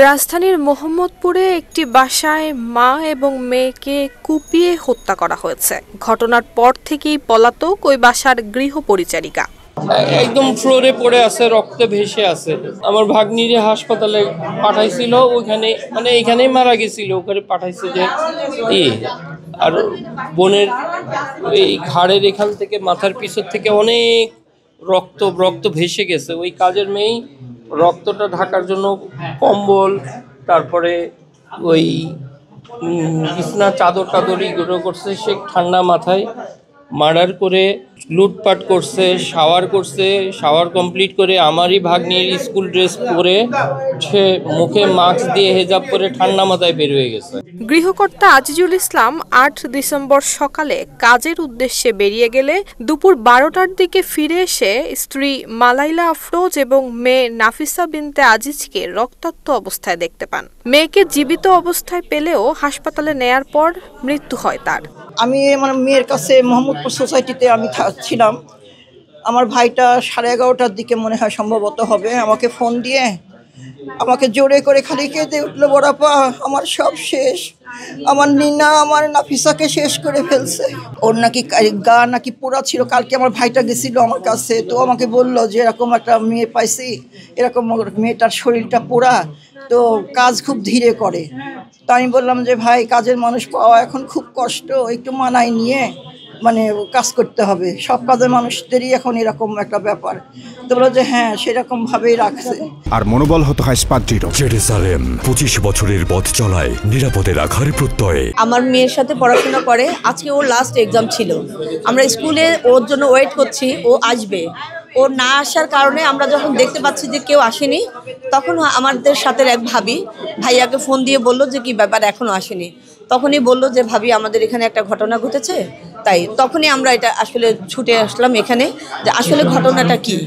রাজধানীর মোহাম্মদপুরে একটি বাসায় মা এবং মেয়েকে কুপিয়ে হত্যা করা হয়েছে। ঘটনার পর থেকেই পলাতক ওই বাসার গৃহপরিচারিকা। একদম ফ্লোরে পড়ে আছে, রক্তে ভেসে আছে। আমার ভাগ্নিরে হাসপাতালে পাঠাইছিল, ওখানে মানে এখানেই মারা গেছিল, ওখানে পাঠাইছে যে আর বোনের এই ঘাড়ের এখান থেকে মাথার পিছর থেকে অনেক রক্ত ভেসে গেছে। ওই কাজের মেয়েই রক্তটা ঢাকার জন্য কম্বল, তারপরে ওই বিছনা চাদর এগুলো করছে। সে ঠান্ডা মাথায় মার্ডার করে লুটপাট করছে, শাওয়ার কমপ্লিট করে আমারই ভাগ্নির স্কুল ড্রেস পরে সে মুখে মাস্ক দিয়ে হেজাব করে ঠান্ডা মাথায় বের হয়ে গেছে। গৃহকর্তা আজিজুল ইসলাম ৮ ডিসেম্বর সকালে কাজের উদ্দেশ্যে বেরিয়ে গেলে দুপুর ১২টার দিকে ফিরে এসে স্ত্রী মালাইলা আফরোজ এবং মেয়ে নাফিসা বিনতে আজিজকে রক্তাক্ত অবস্থায় দেখতে পান। মেয়েকে জীবিত অবস্থায় পেলেও হাসপাতালে নেয়ার পর মৃত্যু হয় তার। আমি আমার মেয়ের কাছে মোহাম্মদপুর সোসাইটিতে আমি ছিলাম। আমার ভাইটা 11:30টার দিকে মনে হয় সম্ভবত হবে, আমাকে ফোন দিয়ে আমাকে জোরে করে খালি কেঁদে উঠলো, বড়াপা আমার সব শেষ, আমার নিনা আমার নাফিসাকে শেষ করে ফেলছে। ওর নাকি গা নাকি পোড়া ছিল। কালকে আমার ভাইটা গেছিল আমার কাছে, তো আমাকে বললো যে এরকম একটা মেয়ে পাইছি, এরকম মেয়েটার শরীরটা পোড়া, তো কাজ খুব ধীরে করে। তো আমি বললাম যে ভাই, কাজের মানুষ পাওয়া এখন খুব কষ্ট, একটু মানায় নিয়ে মানে কাজ করতে হবে, সব কাজের মানুষদেরই এখন এরকম একটা ব্যাপার। তো বললো যে হ্যাঁ সেরকম ভাবেই রাখছে। আর মনোবল হতে হয় স্পার্জিরো। জেরুজালেম 25 বছরের পথ চলায় নিরাপদে রাখার প্রত্যয়ে। আমার মেয়ের সাথে পড়াশোনা করে, আজকে ওর লাস্ট এক্সাম ছিল। আমরা স্কুলে ওর জন্য ওয়েট করছি, ও আসবে। ও না আসার কারণে আমরা যখন দেখতে পাচ্ছি যে কেউ আসেনি, তখন আমাদের সাথে এক ভাইয়াকে ফোন দিয়ে বললো যে কি ব্যাপার এখনো আসেনি। তখনই বললো যে ভাবি আমাদের এখানে একটা ঘটনা ঘটেছে। তাই তখনই আমরা এটা আসলে ছুটে আসলাম এখানে, যে আসলে ঘটনাটা কি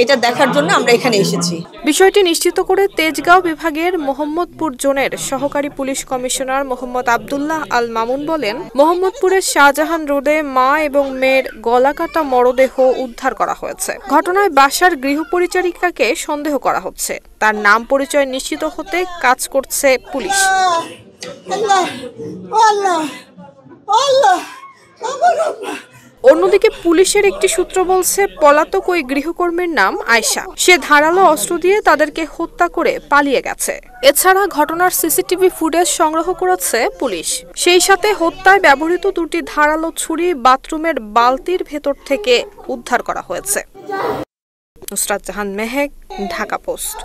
এটা দেখার জন্য আমরা এখানে এসেছি। বিষয়টি নিশ্চিত করে তেজগাঁও বিভাগের মোহাম্মদপুর জোনের সহকারী পুলিশ কমিশনার মোহাম্মদ আব্দুল্লাহ আল মামুন বলেন, মোহাম্মদপুরের শাহজাহান রোডে মা এবং মেয়ের গলাকাটা মরদেহ উদ্ধার করা হয়েছে। ঘটনায় বাসার গৃহপরিচারিকাকে সন্দেহ করা হচ্ছে। তার নাম পরিচয় নিশ্চিত হতে কাজ করছে পুলিশ। অন্যদিকে পুলিশের একটি সূত্র বলছে, পলাতক ওই গৃহকর্মীর নাম আয়শা। সে ধারালো অস্ত্র দিয়ে তাদেরকে হত্যা করে পালিয়ে গেছে। এছাড়া ঘটনার সিসিটিভি ফুটেজ সংগ্রহ করেছে পুলিশ। সেই সাথে হত্যায় ব্যবহৃত দুটি ধারালো ছুরি বাথরুমের বালতির ভেতর থেকে উদ্ধার করা হয়েছে। নুসরাত জাহান মেহেক, ঢাকা পোস্ট।